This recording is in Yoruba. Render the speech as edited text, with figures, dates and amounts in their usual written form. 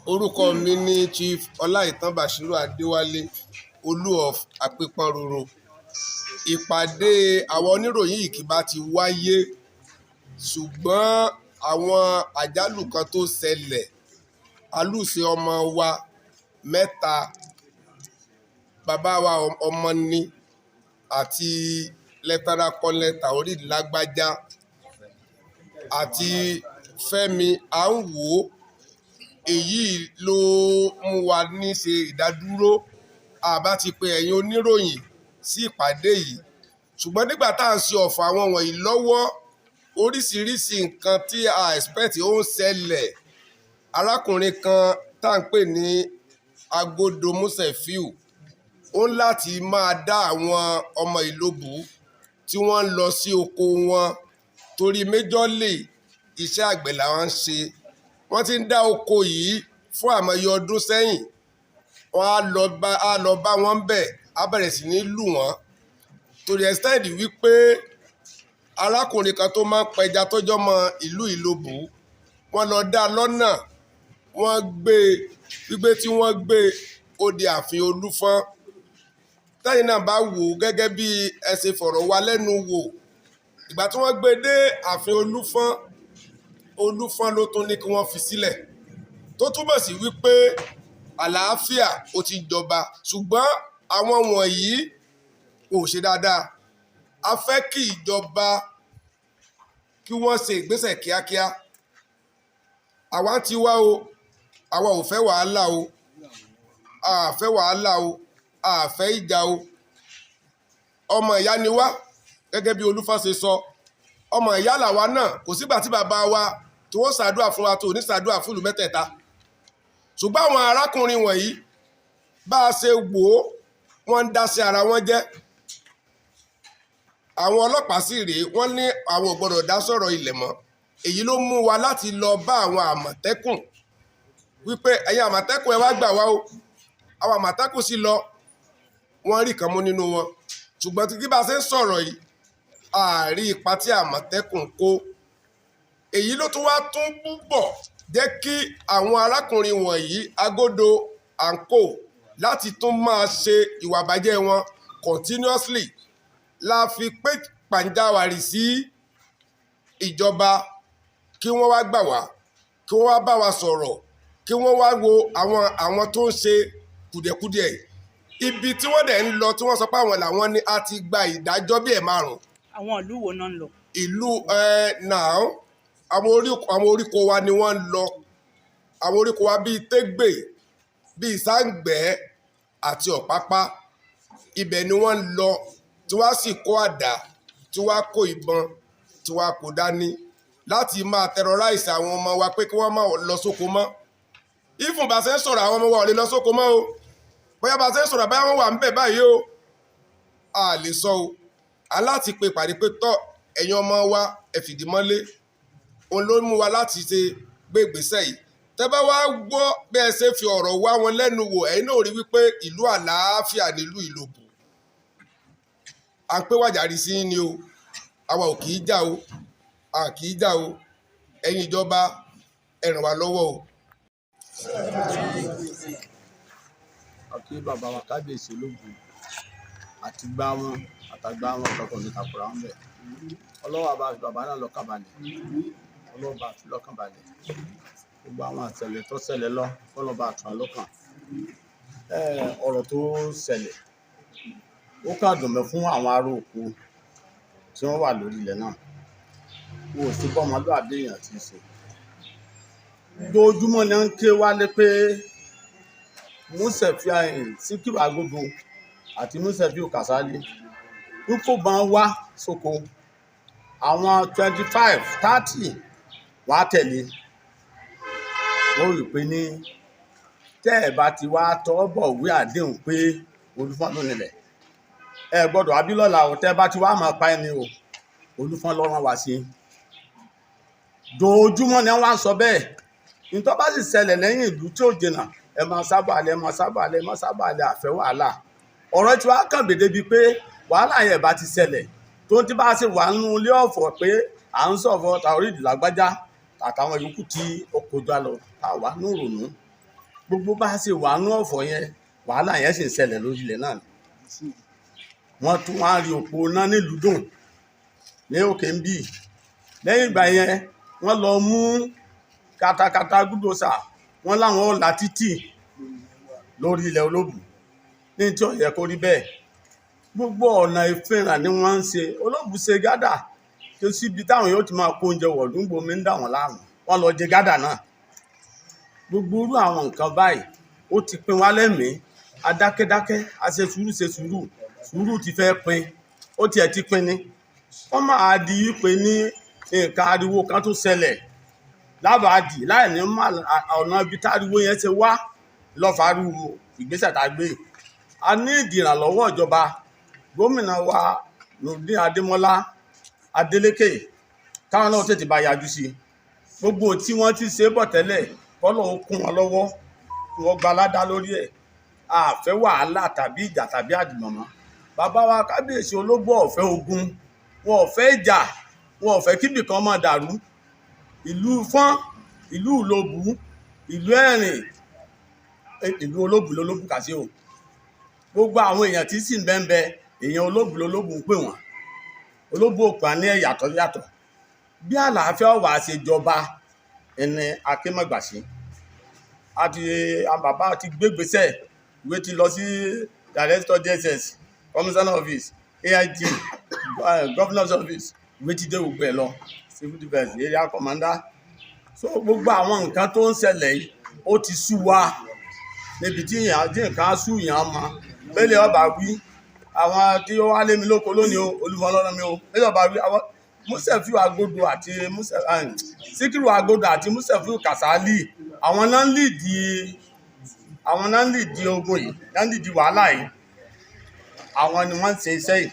Orúkọ mi ní Chief Ọláìtàn Bashiru Adéwálé, Olú of Apẹpọnroro. Ìpàdé àwọn oníròyìn yìí kì bá ti wáyé, ṣùgbọ́n àwọn àjálù kan tó ṣẹlẹ̀, alúṣe ọmọ wa mẹ́ta, bàbá wa Ọmọní àti Lẹ́tánà Kọ́nẹ́l Taoreed Lágbájá àti Fẹ́mi Àǹwò. Èyí ló mú wa ní ṣe ìdádúró àbá ti pe ẹ̀yin oníròyìn sí ìpàdé yìí, ṣùgbọ́n nígbà tá à ń ṣe ọ̀fọ̀ àwọn wọ̀nyí lọ́wọ́, oríṣiríṣi nǹkan tí a expect ó ń ṣẹlẹ̀. Arákùnrin kan tá à ń pè ní Agodo Musefiu ó ń láti máa dá àwọn ọmọ Ìlóbù tí wọ́n ń lọ sí oko wọn torí méjọ́lì iṣẹ́ àgbẹ̀ làwọn ń ṣe. Wọ́n ti ń dá oko yìí fún àmọye ọdún sẹ́yìn. Wọ́n á lọ bá wọn bẹ̀, á bẹ̀rẹ̀ sí ní lù wọ́n torí extend wípé arákùnrin kan tó máa ń pẹja tọ́jọ́ mọ ìlú Ìlóbù, wọ́n lọ dá lọ́nà, wọ́n gbígbé tí wọ́n gbé ó di ààfin Olúfọ́n. Tẹ́yìn náà bá wò gẹ́gẹ́ bí ẹ ṣe fọ̀rọ̀ wá lẹ́nu wò, ìgbà tí wọ́n gbé dé ààfin Olúfọ́n ló tún ní kí wọ́n fi sílẹ̀, tó túbọ̀ sí wípé àlàáfíà ó ti jọba, ṣùgbọ́n àwọn wọ̀nyí ò ṣe dáadáa. A fẹ́ kí ìjọba kí wọ́n ṣe ìgbésẹ̀ kíákíá. Àwa ti wá o, àwa ò fẹ́ wàhálà o, a fẹ́ wàhálà o, a fẹ́ ìjà o. Ọmọ ìyá ni wá gẹ́gẹ́ bí Olúfọ́n ṣe sọ. Ọmọ ìyá làwa náà, kò sígbà tí bàbá wa tí wọ́n ṣàdúrà fún wa tó ní ṣàdúrà fún ìlú mẹ́tẹ̀ẹ̀ta. Ṣùgbọ́n àwọn arákùnrin wọ̀nyí bá a ṣe wò ó, wọ́n ń dá sí ara wọn jẹ́. Àwọn ọlọ́pàá sì rèé, wọ́n ní àwọn ò gbọ́dọ̀ dá sọ̀rọ̀ ilẹ̀ mọ́. Èyí ló mú wa láti lọ bá àwọn Àmọ̀tẹ́kùn wípé ẹ̀yin Àmọ̀tẹ́kùn ẹ wá gbà wá o. Àwọn Àmọ̀tẹ́kùn sì lọ, wọ́n rí kan mú nínú wọn. Ṣùgbọ́n tí bá a ṣe ń sọ̀rọ̀ yìí, a rí ipa tí Àmọ̀tẹ́kùn kó. Èyí ló tún wá tún púpọ̀ jẹ́ kí àwọn arákùnrin wọ̀nyí Agodo and Co láti tún máa ṣe ìwà bàjẹ́ wọn continuously. La fi pé pàǹjáwàrì sí ìjọba kí wọ́n wá gbà wá, kí wọ́n wá bá wa sọ̀rọ̀, kí wọ́n wá wo àwọn tó ń ṣe kùdìẹ̀kudiẹ̀. Ibi tí wọ́n dẹ̀ ń lọ tí wọ́n sọ pé àwọn làwọn ní a ti gba ìdájọ́ bí ẹ̀ márùn-ún. Àwọn ìlú wo náà ń lọ? Ìlú àwọn oríko wa ni wọ́n ń lọ. Àwọn oríko wa bíi Tégbè, bíi Sáǹgbẹ́ àti Ọ̀pápá. Ibẹ̀ ni wọ́n ń lọ tí wọ́n sì kó àdá, tí wọ́n kó ìbọn, tí wọ́n kó dání láti máa terrorize àwọn ọmọ wa pé kí wọ́n má lọ sóko mọ́. Ifun bá ṣe ń sọ̀rọ̀ àwọn ọmọ wa ò lè lọ sóko mọ́ o. Bóyá bá ṣe ń sọ̀rọ̀ báyà wọ́n wà ń bẹ̀ báyìí o. A lè sọ o. Aláti pe pàdé pé tọ́ ẹ̀yin ọmọ wa ẹ fìdí mọ́lé. Òun ló mú wa láti ṣe gbé ìgbésẹ̀ yìí. Tẹ́ bá wá gbọ́ bí ẹ ṣe fi ọ̀rọ̀ wá wọn lẹ́nu wò, ẹ̀yin náà rí wípé ìlú àlàáfíà nílùú Ìlóbù. À ń pé wàjàrí sí ni o. Àwa ò kì í jà o. A kì í jà o. Ẹ̀yin ìjọba ẹ ràn wá lọ́wọ́ o. Àti bàbá wa kábíyèsí Olóbù àti gbá wọn àtàgbà wọn tọkọ ní takura ń bẹ. Ọlọ́wọ́ bá fi bàbá náà lọ́kàn balẹ̀. Ọlọ́wọ́ bá fi lọ́kàn balẹ̀. Gbogbo àwọn àṣẹlẹ̀ tó ṣẹlẹ̀ lọ fọlọ́ bá tún lọ́kàn. Ọ̀rọ̀ tó ṣẹlẹ̀ ó kà dùn mí fún àwọn ará oko tí wọ́n wà lórí ilẹ̀ náà. Wọ́n ò sí bọ́mọlúàbí èèyàn tí í ṣe. Dojúmọ́ ni wọ́n ń ké wálé pé Musefiu Síkírù Agodo àti Musefiu Kàsálí ń kó bá wá sóko. Àwọn 25, 30 wá tẹ̀lé. Wọ́n rí pé ní tẹ́ ẹ̀ bá ti wá tọ́ bọ̀wé àdéhùn pé Olúfọ́n ló nílẹ̀. Ẹ gbọ́dọ̀ abílọ́lá ò tẹ́ bá ti wá máa pa ẹni o. Olúfọ́n ló rán wa sí. Dojúmọ́ ni wọ́n wá sọ bẹ́ẹ̀. Nítorí bá sì ṣẹlẹ̀ lẹ́yìn ìlú tí ó jìnnà, ẹ máa sábàlẹ̀, àfẹ́ wàhálà. Ọ̀rọ̀ tí wàá kàn gbèdé bíi pé wàhálà yẹn bá ti ṣẹlẹ̀ tó ti bá ṣe wà nínú ilé ọ̀fọ̀ pé à ń sọ̀fọ̀ Taoreed Lágbájá àtàwọn yòókù tí ó kọjá lọ àwa ní ìrònú gbogbo bá ṣe wà nú ọ̀fọ̀ yẹn wàhálà yẹn sì ń ṣẹlẹ̀ lórí ilẹ̀ náà ni. Wọ́n tún wá rí òpó náà nílùú dùn ní òkè ń bì. Lẹ́yìn ìgbà yẹn wọ́n lọ mú katakata gúdòsà wọ́n láwọn ọ̀la títì lórí ilẹ̀ Olóbù ní tí ó yẹ kó rí bẹ́ẹ̀. Gbogbo ọ̀nà ìfìràn ni wọ́n ń ṣe. Olóbù ṣe gádà tó síbi táwọn yóò ti máa kó oúnjẹ wọ̀dún gbomi ń dà wọ́n láàmú wọ́n lọ jẹ gádà náà. Gbogbo irú àwọn nǹkan báyìí ó ti pin wá lẹ́mìí. Adákẹ́dákẹ́ a ṣe sùúrù sùúrù ti fẹ́ pin ó tiẹ̀ ti pin ni. Wọ́n máa di pé ní nǹkan ariwo kan tó ṣẹlẹ̀ lábàádì láì ní ọ̀nà ibi táriwo yẹn ṣe wá lọ́fàárù ìgbésẹ̀ tá a gbé. A ní ìdìrànlọ́wọ́ ìjọba gómìnà wa Nurudeen Adémọ́lá Adélékè káwọn náà tètè bá yájú sí i. Gbogbo tí wọ́n ti ṣe bọ̀ tẹ́lẹ̀ kọ́lọ̀ ó kún wọn lọ́wọ́ kí wọ́n gba aládá lórí ẹ̀. A fẹ́ wàhálà tàbí ìjà tàbí àdìmọ̀mọ́. Bàbá wa kábíyèsí Ológbò ò fẹ́ ogun, wọn ò fẹ́ ìjà, wọn ò fẹ́ kíbì kan máa dàrú. Ìlú Fọ́n, ìlú Ìlobù, ìlú Ẹ̀rìn, ìlú Olóbù lolóbù kà sí o. Gbogbo àwọn èèyàn tí sì ń bẹ́ẹ̀ èèyàn Olóbù lolóbù ń pè wọ́n. Olóbù òpá ní ẹ̀yàtọ̀ yàtọ̀. Bí àlàáfíà wà ṣe jọba ẹni akémọ̀gbàṣí. Bàbá ti gbégbèsè ìwé ti lọ sí Director DSS, Commissioner Office, AIG, Governor's Office, ìwé ti dé gbogbo ẹ̀ lọ, Civil Defence, Area Commander. So gbogbo àwọn nǹkan tó ń ṣẹlẹ̀ yìí ó ti sú wa níbi tí nǹkan á sú yàn mọ́. Bẹ́lẹ̀ ọba wí àwọn tí ó wá lé mi lóko lónìí o olúfọlọ́run mi o bẹ́lẹ̀ ọba wí àwọn Musefiu Agodo àti Síkírù Agodo àti Musefiu Kasali àwọn náà ń lìdí ogun yìí náà ń lìdí wàhálà yìí. Àwọn ni wọ́n ń ṣe iṣẹ́ yìí.